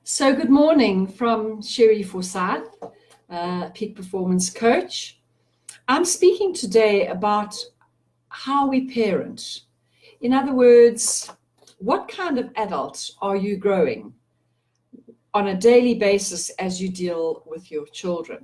So good morning from Sherry Forsyth, Peak Performance Coach. I'm speaking today about how we parent. In other words, what kind of adult are you growing on a daily basis as you deal with your children?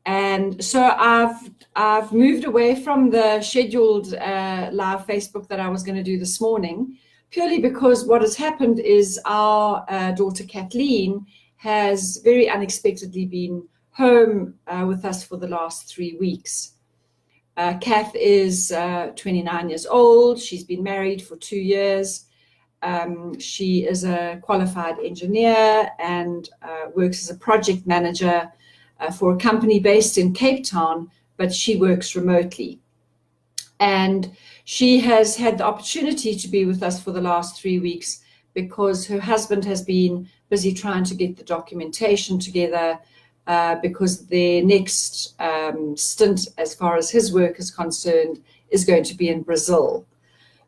And so I've moved away from the scheduled live Facebook that I was going to do this morning, purely because what has happened is our daughter Kathleen has very unexpectedly been home with us for the last 3 weeks. Kath is 29 years old. She's been married for 2 years. She is a qualified engineer and works as a project manager for a company based in Cape Town, but she works remotely. And she has had the opportunity to be with us for the last 3 weeks because her husband has been busy trying to get the documentation together because their next stint, as far as his work is concerned, is going to be in Brazil.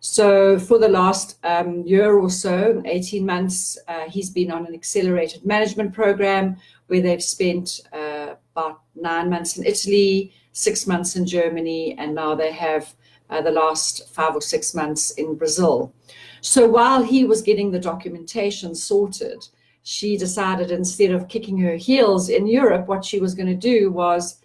So for the last year or so, 18 months, he's been on an accelerated management program where they've spent about 9 months in Italy, 6 months in Germany, and now they have the last 5 or 6 months in Brazil. So while he was getting the documentation sorted, she decided instead of kicking her heels in Europe, what she was going to do was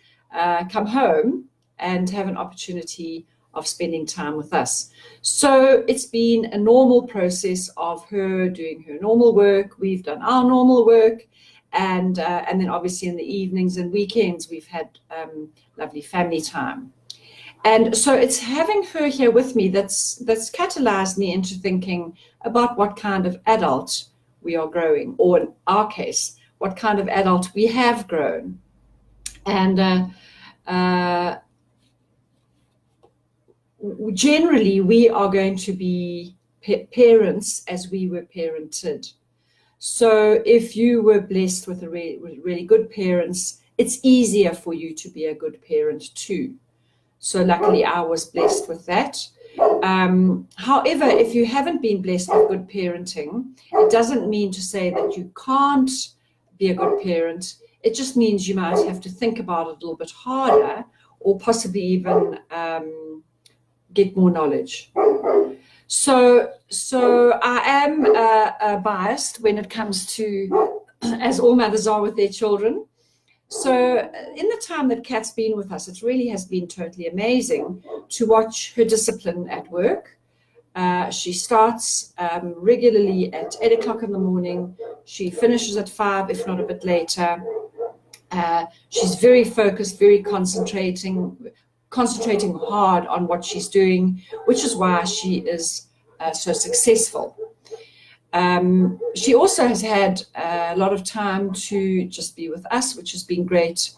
come home and have an opportunity of spending time with us. So it's been a normal process of her doing her normal work. We've done our normal work. And then obviously in the evenings and weekends, we've had lovely family time. And so it's having her here with me that's catalyzed me into thinking about what kind of adult we are growing, or in our case, what kind of adult we have grown. And generally, we are going to be parents as we were parented. So if you were blessed with really good parents, it's easier for you to be a good parent too. So luckily I was blessed with that. However, if you haven't been blessed with good parenting, it doesn't mean to say that you can't be a good parent. It just means you might have to think about it a little bit harder, or possibly even get more knowledge. So I am biased when it comes to, as all mothers are with their children. So in the time that Kat's been with us, it really has been totally amazing to watch her discipline at work. She starts regularly at 8 o'clock in the morning. She finishes at 5, if not a bit later. She's very focused, very concentrating hard on what she's doing, which is why she is so successful. She also has had a lot of time to just be with us, which has been great.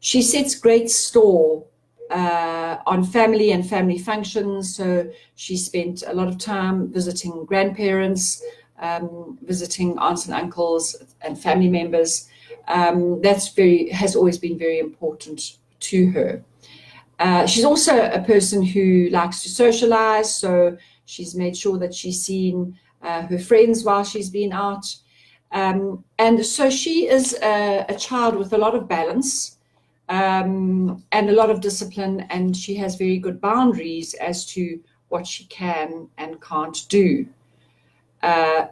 She sets great store on family and family functions. So she spent a lot of time visiting grandparents, visiting aunts and uncles and family members. Has always been very important to her. She's also a person who likes to socialize, so she's made sure that she's seen her friends while she's been out. And so she is a child with a lot of balance and a lot of discipline, and she has very good boundaries as to what she can and can't do.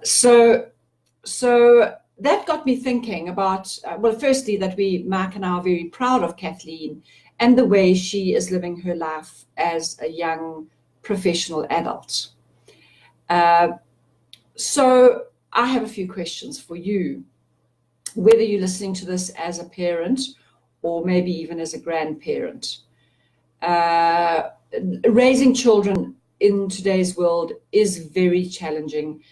So that got me thinking about, well, firstly, that Mark and I are very proud of Kathleen and the way she is living her life as a young professional adult. So I have a few questions for you, whether you're listening to this as a parent or maybe even as a grandparent. Raising children in today's world is very challenging.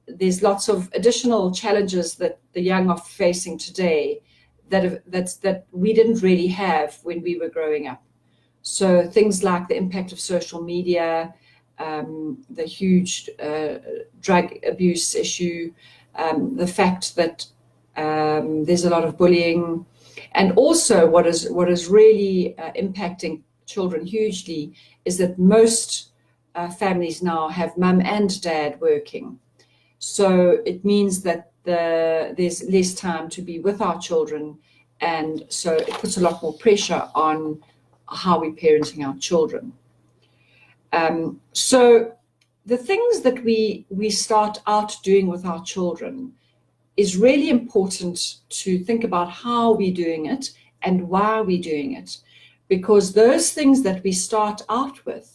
There's lots of additional challenges that the young are facing today that we didn't really have when we were growing up. So things like the impact of social media, the huge drug abuse issue, the fact that there's a lot of bullying, and also what is really impacting children hugely is that most families now have mum and dad working. So it means that there's less time to be with our children, and so it puts a lot more pressure on how we're parenting our children. So the things that we start out doing with our children is really important to think about how we're doing it and why we're doing it, because those things that we start out with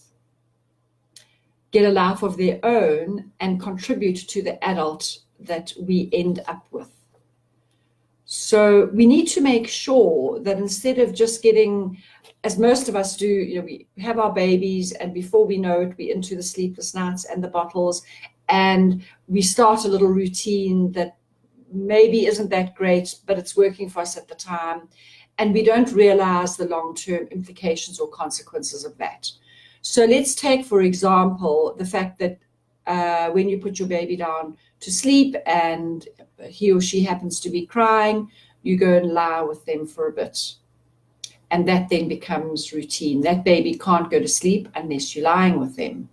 get a life of their own and contribute to the adult that we end up with. So we need to make sure that instead of just getting, as most of us do, we have our babies and before we know it, we're into the sleepless nights and the bottles, and we start a little routine that maybe isn't that great, but it's working for us at the time. And we don't realize the long-term implications or consequences of that. So let's take, for example, the fact that when you put your baby down to sleep and he or she happens to be crying, you go and lie with them for a bit. And that then becomes routine. That baby can't go to sleep unless you're lying with them.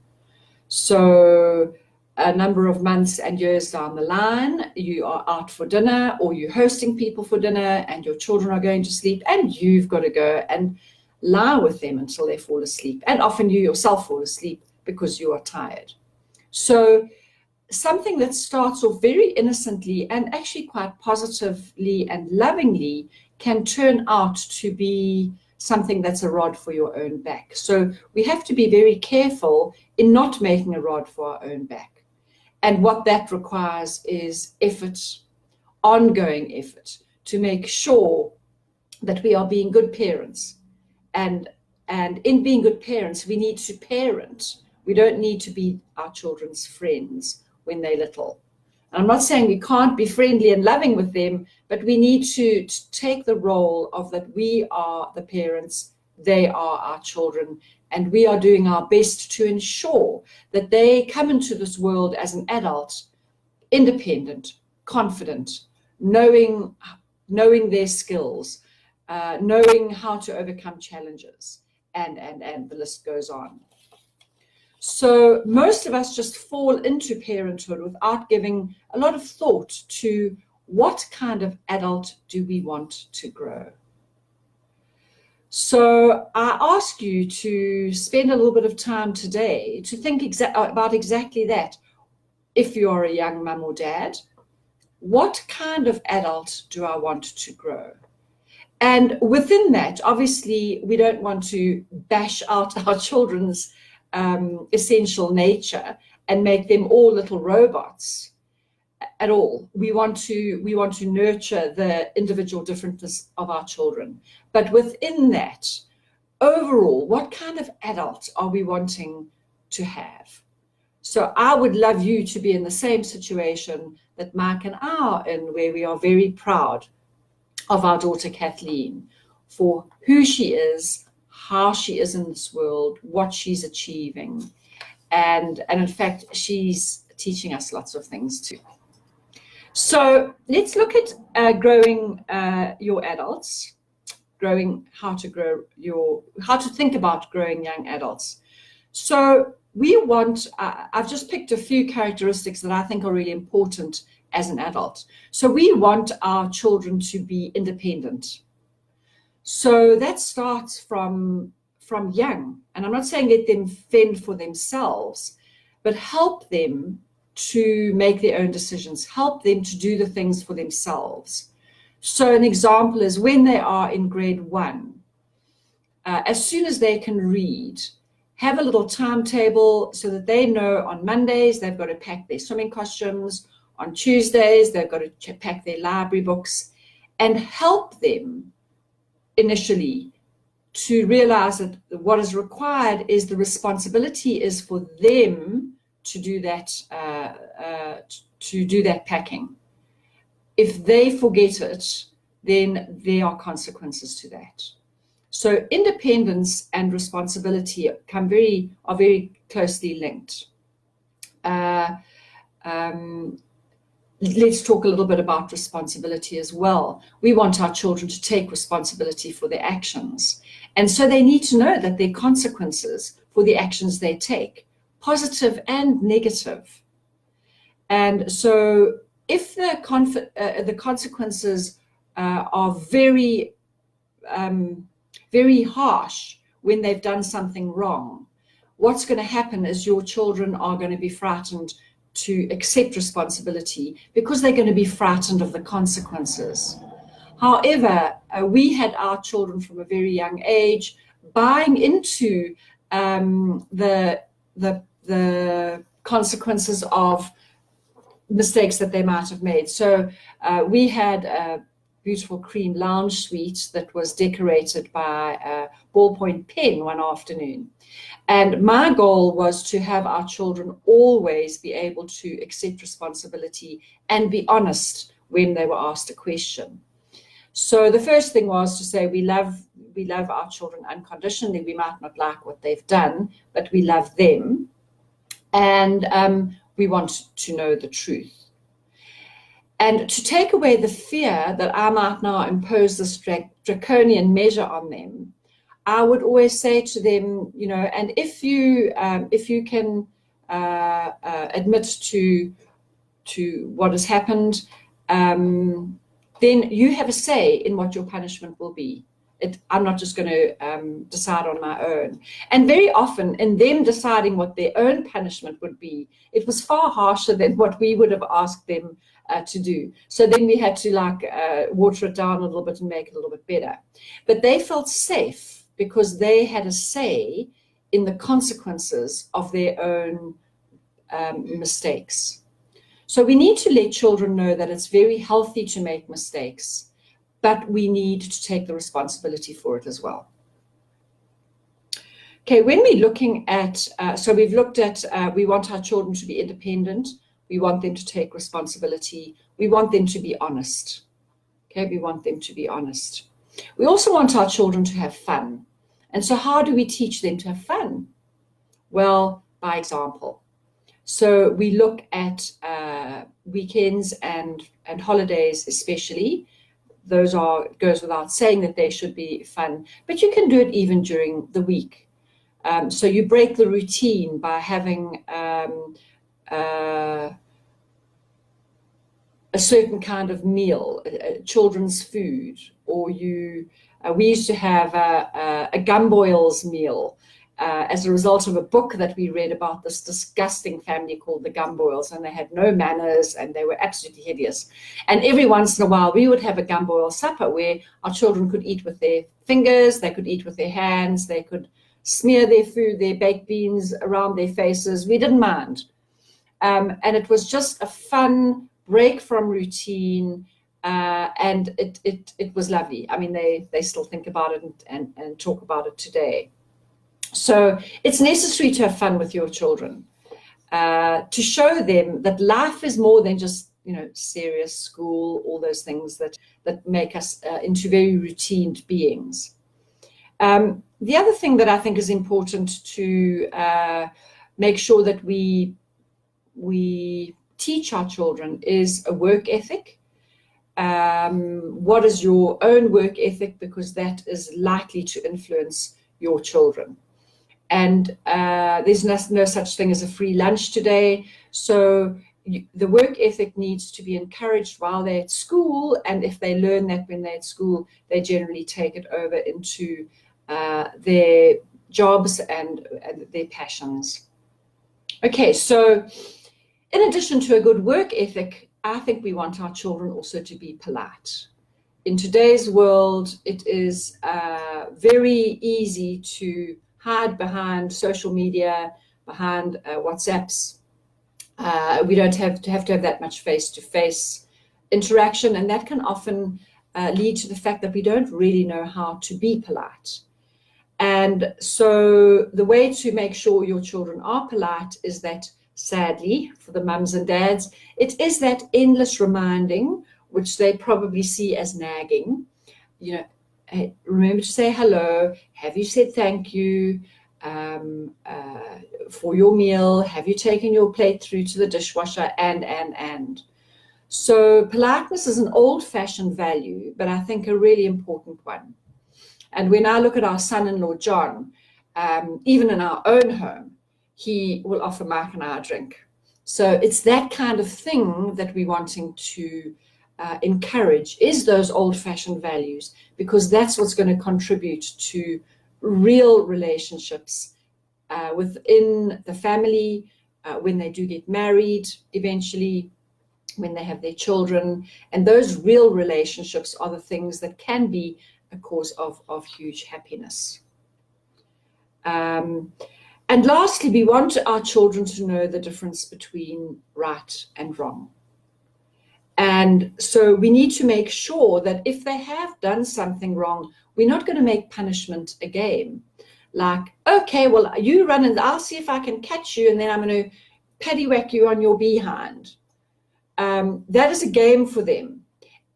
So a number of months and years down the line, you are out for dinner or you're hosting people for dinner and your children are going to sleep and you've got to go and lie with them until they fall asleep. And often you yourself fall asleep because you are tired. So something that starts off very innocently and actually quite positively and lovingly can turn out to be something that's a rod for your own back. So we have to be very careful in not making a rod for our own back. And what that requires is effort, ongoing effort, to make sure that we are being good parents. And in being good parents, we need to parent. We don't need to be our children's friends when they're little. And I'm not saying we can't be friendly and loving with them, but we need to take the role of that we are the parents, they are our children, and we are doing our best to ensure that they come into this world as an adult, independent, confident, knowing their skills, knowing how to overcome challenges, and the list goes on. So most of us just fall into parenthood without giving a lot of thought to what kind of adult do we want to grow. So I ask you to spend a little bit of time today to think about exactly that. If you are a young mum or dad, what kind of adult do I want to grow? And within that, obviously, we don't want to bash out our children's essential nature and make them all little robots at all. We want to nurture the individual differences of our children. But within that, overall, what kind of adult are we wanting to have? So I would love you to be in the same situation that Mike and I are in, where we are very proud of our daughter Kathleen for who she is, how she is in this world, what she's achieving. And in fact, she's teaching us lots of things too. So let's look at growing your adults, how to think about growing young adults. So we want, I've just picked a few characteristics that I think are really important as an adult. So we want our children to be independent. So that starts from young. And I'm not saying let them fend for themselves, but help them to make their own decisions, help them to do the things for themselves. So an example is when they are in grade 1, as soon as they can read, have a little timetable so that they know on Mondays they've got to pack their swimming costumes, on Tuesdays they've got to pack their library books, and help them initially to realize that what is required is the responsibility is for them to do that packing. If they forget it, then there are consequences to that. So independence and responsibility are very closely linked. Let's talk a little bit about responsibility as well. We want our children to take responsibility for their actions. And so they need to know that there are consequences for the actions they take, positive and negative. And so if the consequences are very, very harsh when they've done something wrong, what's going to happen is your children are going to be frightened to accept responsibility because they're going to be frightened of the consequences. However, we had our children from a very young age buying into the consequences of mistakes that they might have made. So we had a beautiful cream lounge suite that was decorated by a ballpoint pen one afternoon. And my goal was to have our children always be able to accept responsibility and be honest when they were asked a question. So the first thing was to say we love our children unconditionally. We might not like what they've done, but we love them. And we want to know the truth. And to take away the fear that I might now impose this draconian measure on them, I would always say to them, you know, and if you can admit to what has happened, then you have a say in what your punishment will be. I'm not just going to decide on my own. And very often in them deciding what their own punishment would be, it was far harsher than what we would have asked them to do. So then we had to water it down a little bit and make it a little bit better. But they felt safe because they had a say in the consequences of their own mistakes. So we need to let children know that it's very healthy to make mistakes, but we need to take the responsibility for it as well. Okay, when we're looking at, so we've looked at, we want our children to be independent, we want them to take responsibility, we want them to be honest. Okay, we want them to be honest. We also want our children to have fun. And so how do we teach them to have fun? Well, by example. So we look at weekends and holidays especially. Those goes without saying that they should be fun, but you can do it even during the week. So you break the routine by having a certain kind of meal, children's food, or we used to have a Gumboils meal as a result of a book that we read about this disgusting family called the Gumboils, and they had no manners and they were absolutely hideous. And every once in a while we would have a Gumboil supper where our children could eat with their fingers, they could eat with their hands, they could smear their food, their baked beans around their faces. We didn't mind. And it was just a fun break from routine, and it was lovely. I mean, they still think about it and talk about it today. So it's necessary to have fun with your children, to show them that life is more than just, you know, serious school, all those things that make us into very routine beings. The other thing that I think is important to make sure that we teach our children is a work ethic. What is your own work ethic? Because that is likely to influence your children. And there's no such thing as a free lunch today. So the work ethic needs to be encouraged while they're at school. And if they learn that when they're at school, they generally take it over into their jobs and their passions. Okay, so in addition to a good work ethic, I think we want our children also to be polite. In today's world, it is very easy to hide behind social media, behind WhatsApps. We don't have to have that much face-to-face interaction, and that can often lead to the fact that we don't really know how to be polite. And so the way to make sure your children are polite is that, sadly, for the mums and dads, it is that endless reminding, which they probably see as nagging. You know, hey, remember to say hello. Have you said thank you for your meal? Have you taken your plate through to the dishwasher? And. So politeness is an old-fashioned value, but I think a really important one. And when I look at our son-in-law, John, even in our own home, he will offer Mike and I a drink. So it's that kind of thing that we're wanting to encourage, is those old-fashioned values, because that's what's going to contribute to real relationships within the family, when they do get married eventually, when they have their children. And those real relationships are the things that can be a cause of huge happiness. And lastly, we want our children to know the difference between right and wrong. And so we need to make sure that if they have done something wrong, we're not going to make punishment a game. Like, okay, well, you run and I'll see if I can catch you, and then I'm going to paddywhack you on your behind. That is a game for them.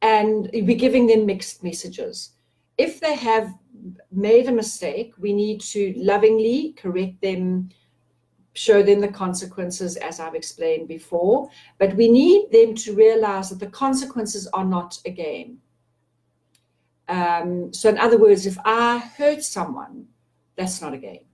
And we're giving them mixed messages. If they have made a mistake, we need to lovingly correct them, show them the consequences, as I've explained before. But we need them to realize that the consequences are not a game. So in other words, if I hurt someone, that's not a game.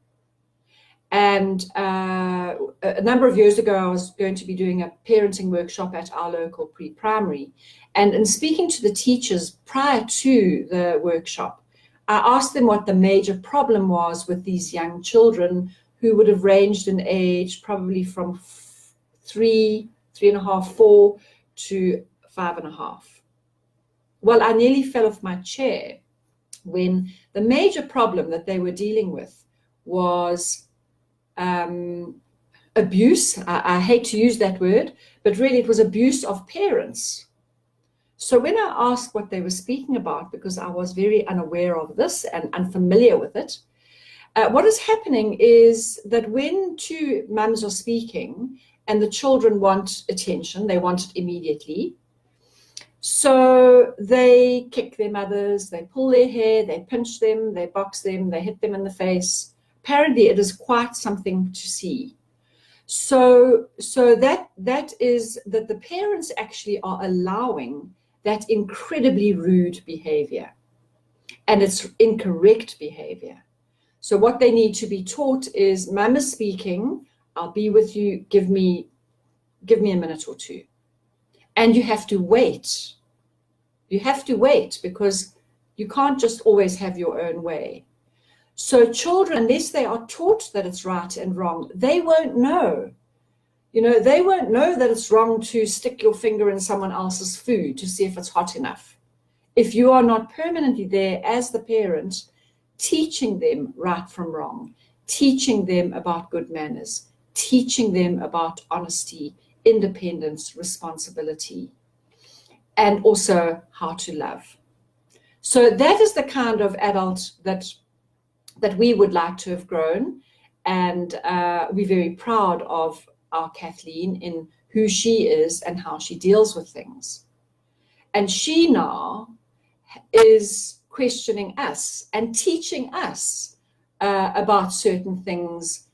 And a number of years ago, I was going to be doing a parenting workshop at our local pre-primary. And in speaking to the teachers prior to the workshop, I asked them what the major problem was with these young children, who would have ranged in age probably from 3.5, 4 to 5.5. Well, I nearly fell off my chair when the major problem that they were dealing with was abuse. I hate to use that word, but really it was abuse of parents. So when I asked what they were speaking about, because I was very unaware of this and unfamiliar with it, what is happening is that when two mums are speaking and the children want attention, they want it immediately. So they kick their mothers, they pull their hair, they pinch them, they box them, they hit them in the face. Apparently it is quite something to see. So that is that the parents actually are allowing that incredibly rude behavior, and it's incorrect behavior. So what they need to be taught is, Mum is speaking, I'll be with you, give me a minute or two. And you have to wait. You have to wait, because you can't just always have your own way. So children, unless they are taught that it's right and wrong, they won't know. You know, they won't know that it's wrong to stick your finger in someone else's food to see if it's hot enough. If you are not permanently there as the parent, teaching them right from wrong, teaching them about good manners, teaching them about honesty, independence, responsibility, and also how to love. So that is the kind of adult that we would like to have grown. And we're very proud of our Kathleen in who she is and how she deals with things. And she now is questioning us and teaching us about certain things,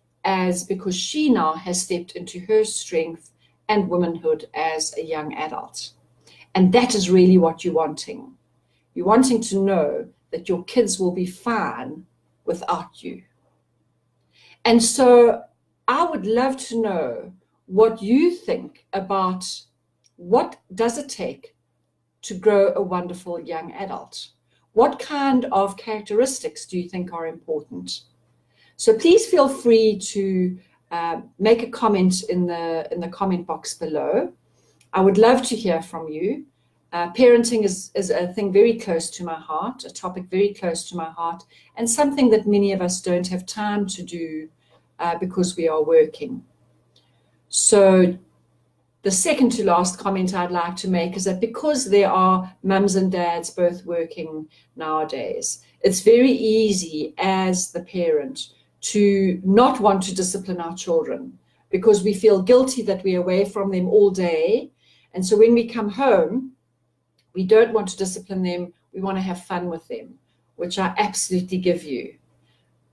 because she now has stepped into her strength and womanhood as a young adult. And that is really what you're wanting. You're wanting to know that your kids will be fine without you. And so I would love to know what you think about what does it take to grow a wonderful young adult. What kind of characteristics do you think are important? So please feel free to make a comment in the comment box below. I would love to hear from you. Parenting is a thing very close to my heart, a topic very close to my heart, and something that many of us don't have time to do because we are working. So the second to last comment I'd like to make is that because there are mums and dads both working nowadays, it's very easy as the parent to not want to discipline our children because we feel guilty that we're away from them all day. And so when we come home, we don't want to discipline them. We want to have fun with them, which I absolutely give you.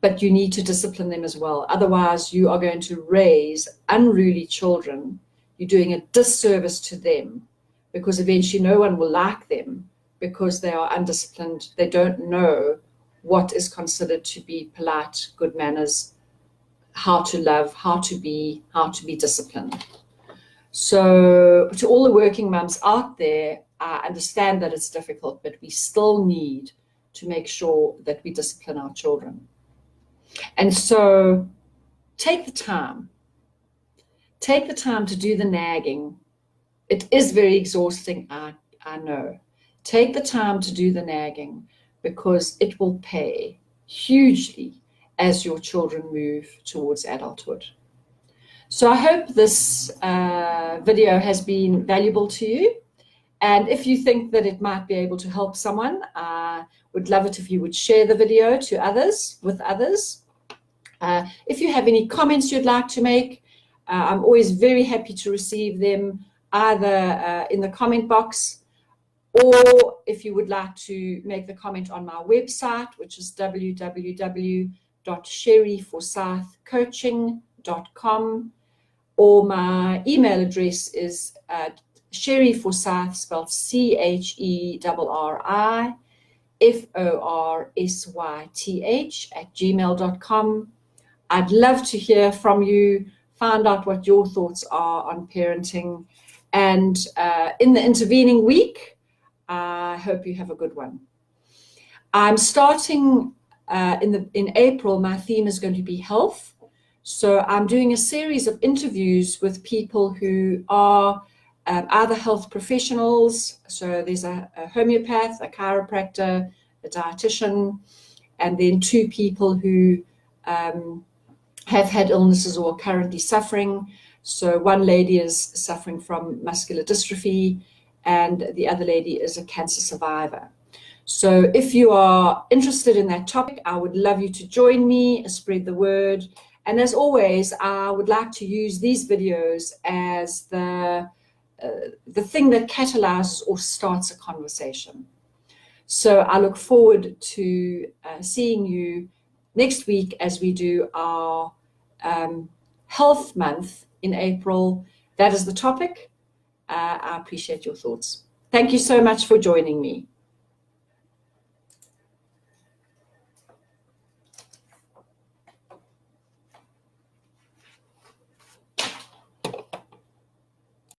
But you need to discipline them as well. Otherwise, you are going to raise unruly children. You're doing a disservice to them because eventually no one will like them because they are undisciplined. They don't know what is considered to be polite, good manners, how to love, how to be disciplined. So to all the working mums out there, I understand that it's difficult, but we still need to make sure that we discipline our children. And so take the time. Take the time to do the nagging. It is very exhausting, I know. Take the time to do the nagging, because it will pay hugely as your children move towards adulthood. So I hope this video has been valuable to you. And if you think that it might be able to help someone, I would love it if you would share the video to others, with others. If you have any comments you'd like to make, I'm always very happy to receive them, either in the comment box, or if you would like to make the comment on my website, which is www.sherryforsythcoaching.com, or my email address is Sherry Forsyth, spelled CherryForsyth @gmail.com. I'd love to hear from you, find out what your thoughts are on parenting. And in the intervening week, I hope you have a good one. I'm starting in April. My theme is going to be health. So I'm doing a series of interviews with people who are either health professionals. So there's a homeopath, a chiropractor, a dietitian, and then 2 people who have had illnesses or are currently suffering. So one lady is suffering from muscular dystrophy, and the other lady is a cancer survivor. So if you are interested in that topic, I would love you to join me, spread the word. And as always, I would like to use these videos as the thing that catalyzes or starts a conversation. So I look forward to seeing you next week as we do our health month in April. That is the topic. I appreciate your thoughts. Thank you so much for joining me.